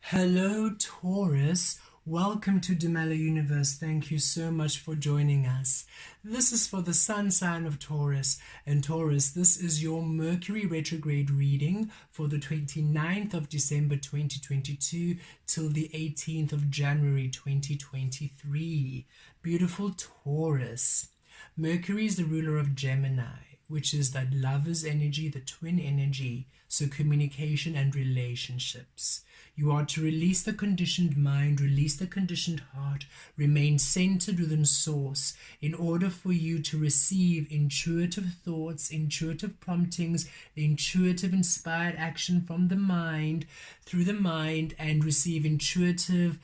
Hello, Taurus. Welcome to Demella Universe. Thank you so much for joining us. This is for the sun sign of Taurus. And Taurus, this is your Mercury retrograde reading for the 29th of December 2022 till the 18th of January 2023. Beautiful Taurus. Mercury is the ruler of Gemini, which is that lover's energy, the twin energy, so communication and relationships. You are to release the conditioned mind, release the conditioned heart, remain centered within source in order for you to receive intuitive thoughts, intuitive promptings, the intuitive inspired action from the mind, through the mind, and receive intuitive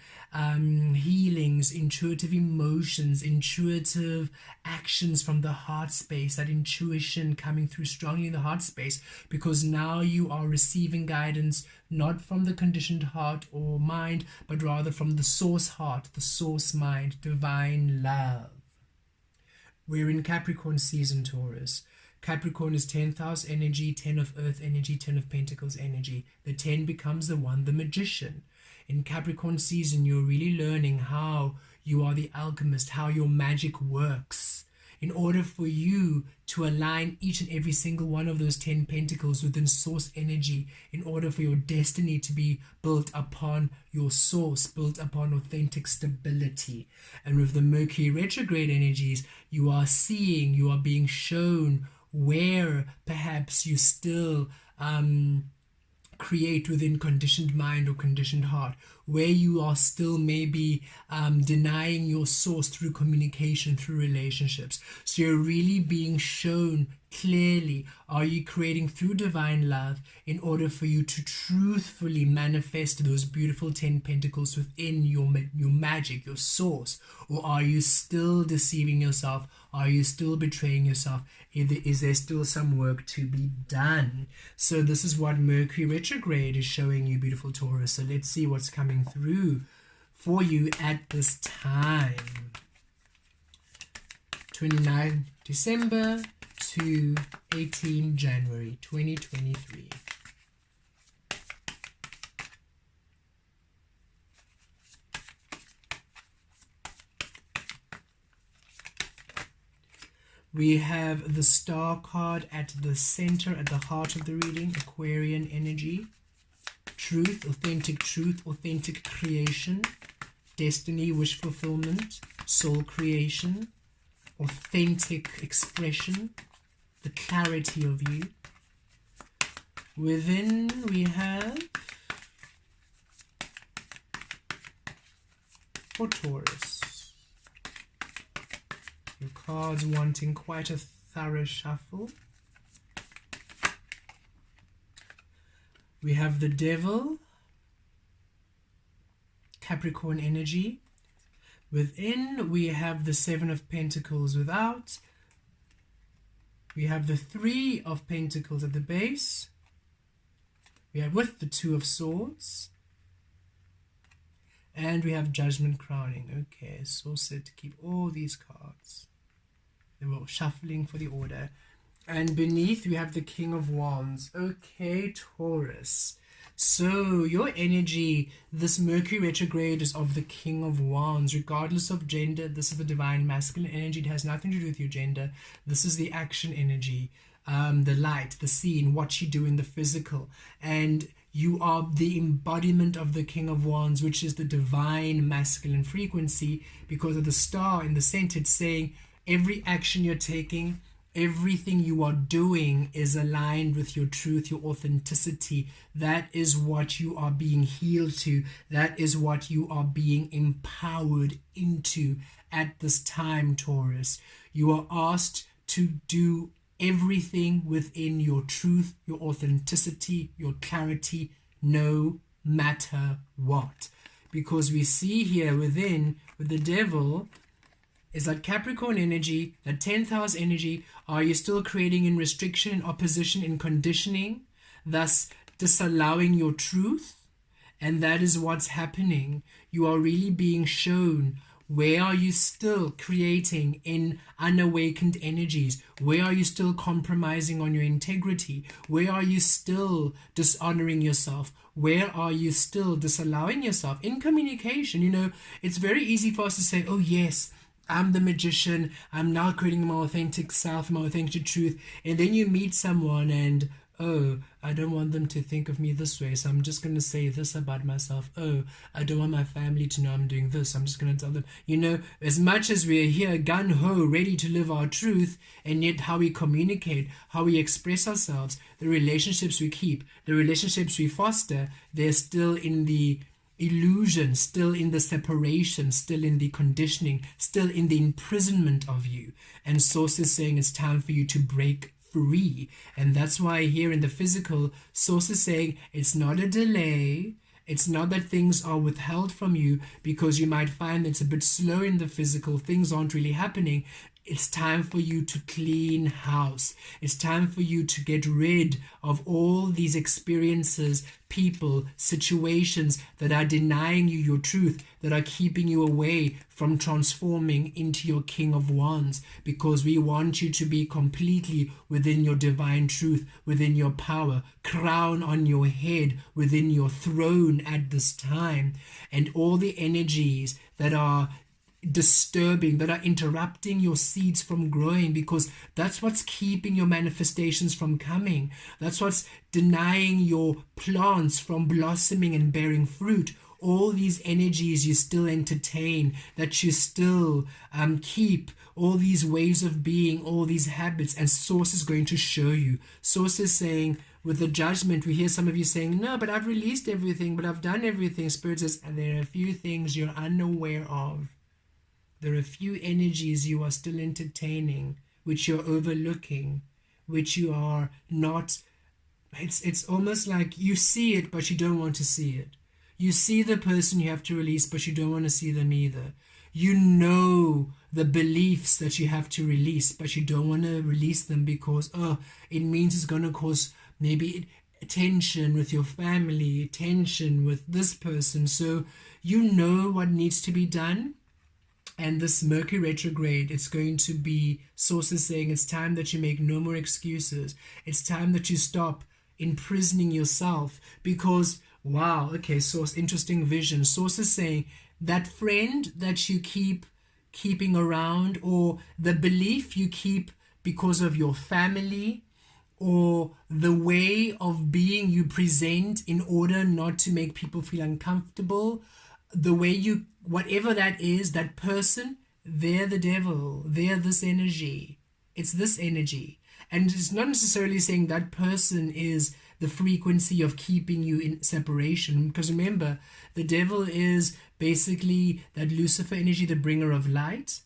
healings, intuitive emotions, intuitive actions from the heart space, that intuition coming through strongly in the heart space, because now you are receiving guidance not from the conditioned heart or mind, but rather from the source heart, the source mind, divine love. We're in Capricorn season, Taurus. Capricorn is 10th house energy, 10 of earth energy, 10 of pentacles energy. The 10 becomes the one, the magician. In Capricorn season, you're really learning how you are the alchemist, how your magic works. In order for you to align each and every single one of those 10 pentacles within source energy, in order for your destiny to be built upon your source, built upon authentic stability. And with the Mercury retrograde energies, you are seeing, you are being shown where perhaps you still create within conditioned mind or conditioned heart, where you are still maybe denying your source through communication, through relationships. So you're really being shown clearly, are you creating through divine love in order for you to truthfully manifest those beautiful 10 pentacles within your magic, your source? Or are you still deceiving yourself? Are you still betraying yourself? Is there still some work to be done? So this is what Mercury retrograde is showing you, beautiful Taurus. So let's see what's coming through for you at this time. 29 December to 18 January 2023. We have the star card at the center, at the heart of the reading, Aquarian energy. Truth, authentic creation, destiny, wish fulfillment, soul creation, authentic expression, the clarity of you. Within we have, for Taurus, your cards wanting quite a thorough shuffle. We have the Devil, Capricorn energy. Within, we have the Seven of Pentacles without. We have the Three of Pentacles at the base. We have with the Two of Swords. And we have Judgment crowning. Okay, so set to keep all these cards. They were shuffling for the order. And beneath, we have the King of Wands. Okay, Taurus. So your energy, this Mercury retrograde is of the King of Wands, regardless of gender. This is the divine masculine energy. It has nothing to do with your gender. This is the action energy, the light, the scene, what you do in the physical. And you are the embodiment of the King of Wands, which is the divine masculine frequency, because of the star in the center. It's saying every action you're taking, everything you are doing is aligned with your truth, your authenticity. That is what you are being healed to. That is what you are being empowered into at this time, Taurus. You are asked to do everything within your truth, your authenticity, your clarity, no matter what. Because we see here within, with the Devil, is that Capricorn energy, that 10th house energy. Are you still creating in restriction, in opposition, in conditioning, thus disallowing your truth? And that is what's happening. You are really being shown Where are you still creating in unawakened energies? Where are you still compromising on your integrity? Where are you still dishonoring yourself? Where are you still disallowing yourself in communication? You know, it's very easy for us to say, oh yes, I'm the magician, I'm now creating my authentic self, my authentic truth. And then you meet someone and, oh, I don't want them to think of me this way, so I'm just going to say this about myself. Oh, I don't want my family to know I'm doing this, I'm just going to tell them. You know, as much as we're here gung-ho, ready to live our truth, and yet how we communicate, how we express ourselves, the relationships we keep, the relationships we foster, they're still in the illusion, still in the separation, still in the conditioning, still in the imprisonment of you. And Source is saying it's time for you to break free. And that's why here in the physical, Source is saying it's not a delay. It's not that things are withheld from you because you might find it's a bit slow in the physical, things aren't really happening. It's time for you to clean house. It's time for you to get rid of all these experiences, people, situations that are denying you your truth, that are keeping you away from transforming into your King of Wands, because we want you to be completely within your divine truth, within your power, crown on your head, within your throne at this time. And all the energies that are disturbing, that are interrupting your seeds from growing, because that's what's keeping your manifestations from coming. That's what's denying your plants from blossoming and bearing fruit. All these energies you still entertain, that you still keep, all these ways of being, all these habits, and Source is going to show you. Source is saying, with the judgment, we hear some of you saying, no, but I've released everything, but I've done everything. Spirit says, and there are a few things you're unaware of. There are a few energies you are still entertaining, which you're overlooking, which you are not. It's almost like you see it, but you don't want to see it. You see the person you have to release, but you don't want to see them either. You know the beliefs that you have to release, but you don't want to release them because, oh, it means it's going to cause maybe tension with your family, tension with this person. So you know what needs to be done. And this Mercury retrograde, it's going to be, Source is saying, it's time that you make no more excuses. It's time that you stop imprisoning yourself because, wow, okay, Source, interesting vision. Source is saying that friend that you keeping around, or the belief you keep because of your family, or the way of being you present in order not to make people feel uncomfortable, the way you, whatever that is, that person, they're the devil, they're this energy. It's this energy. And it's not necessarily saying that person is the frequency of keeping you in separation, because remember, the devil is basically that Lucifer energy, the bringer of light.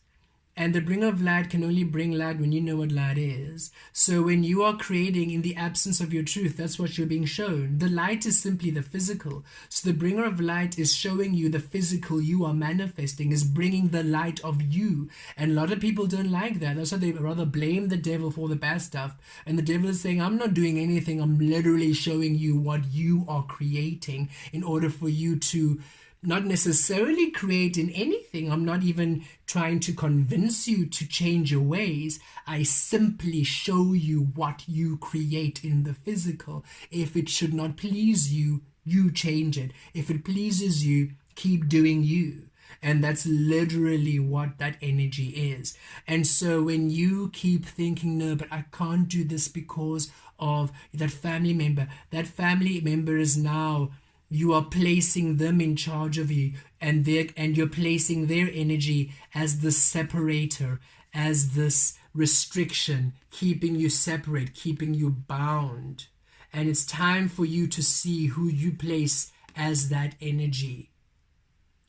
And the bringer of light can only bring light when you know what light is. So when you are creating in the absence of your truth, that's what you're being shown. The light is simply the physical. So the bringer of light is showing you the physical you are manifesting, is bringing the light of you. And a lot of people don't like that. That's why they rather blame the devil for the bad stuff. And the devil is saying, I'm not doing anything. I'm literally showing you what you are creating in order for you to not necessarily create in anything. I'm not even trying to convince you to change your ways. I simply show you what you create in the physical. If it should not please you, you change it. If it pleases you, keep doing you. And that's literally what that energy is. And so when you keep thinking, no, but I can't do this because of that family member is now, you are placing them in charge of you, and you're placing their energy as the separator, as this restriction, keeping you separate, keeping you bound. And it's time for you to see who you place as that energy,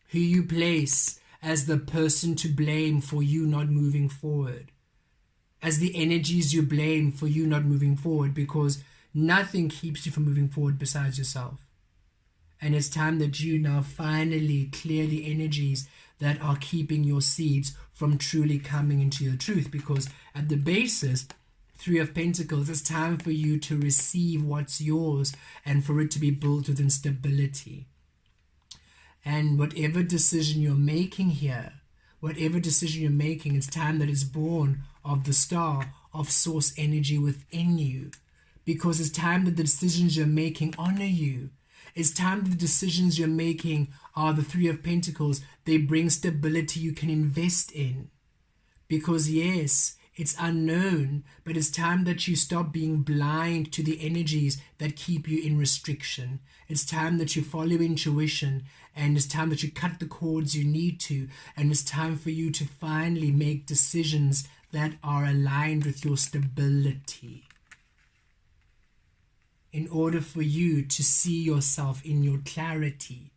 who you place as the person to blame for you not moving forward, as the energies you blame for you not moving forward, because nothing keeps you from moving forward besides yourself. And it's time that you now finally clear the energies that are keeping your seeds from truly coming into your truth. Because at the basis, Three of Pentacles, it's time for you to receive what's yours and for it to be built within stability. And whatever decision you're making here, whatever decision you're making, it's time that is born of the star of source energy within you. Because it's time that the decisions you're making honor you. It's time that the decisions you're making are the Three of Pentacles. They bring stability you can invest in. Because yes, it's unknown, but it's time that you stop being blind to the energies that keep you in restriction. It's time that you follow intuition, and it's time that you cut the cords you need to, and it's time for you to finally make decisions that are aligned with your stability. In order for you to see yourself in your clarity.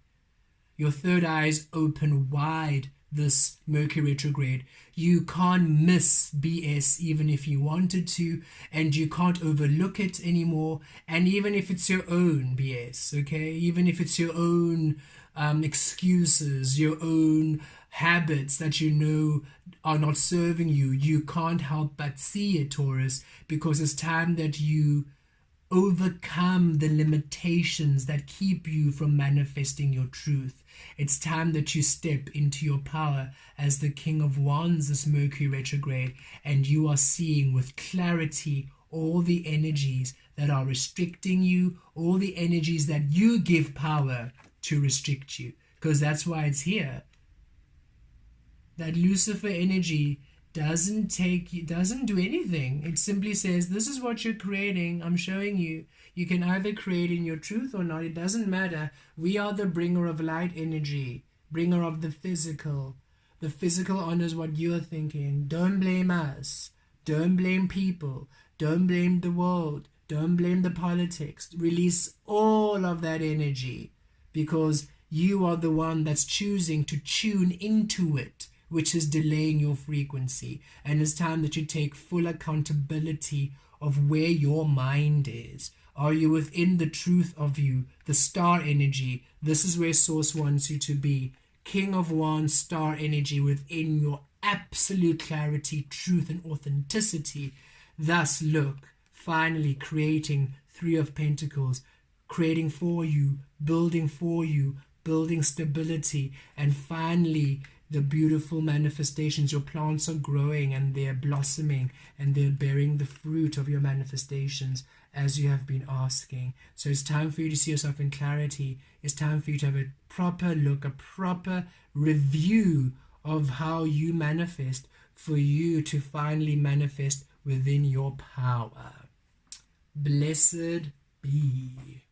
Your third eye is open wide this Mercury retrograde. You can't miss BS even if you wanted to, and you can't overlook it anymore. And even if it's your own BS, okay, even if it's your own excuses, your own habits that you know are not serving you, you can't help but see it, Taurus, because it's time that you overcome the limitations that keep you from manifesting your truth. It's time that you step into your power as the King of Wands this Mercury retrograde, and you are seeing with clarity all the energies that are restricting you, all the energies that you give power to restrict you, because that's why it's here. That Lucifer energy doesn't do anything. It simply says, this is what you're creating. I'm showing you. You can either create in your truth or not. It doesn't matter. We are the bringer of light energy, bringer of the physical. The physical honors what you're thinking. Don't blame us. Don't blame people. Don't blame the world. Don't blame the politics. Release all of that energy, because you are the one that's choosing to tune into it, which is delaying your frequency. And it's time that you take full accountability of where your mind is. Are you within the truth of you, the star energy? This is where Source wants you to be. King of Wands, star energy within your absolute clarity, truth, and authenticity. Thus, look, finally creating Three of Pentacles, creating for you, building stability, and finally the beautiful manifestations. Your plants are growing and they're blossoming and they're bearing the fruit of your manifestations as you have been asking. So it's time for you to see yourself in clarity. It's time for you to have a proper look, a proper review of how you manifest, for you to finally manifest within your power. Blessed be.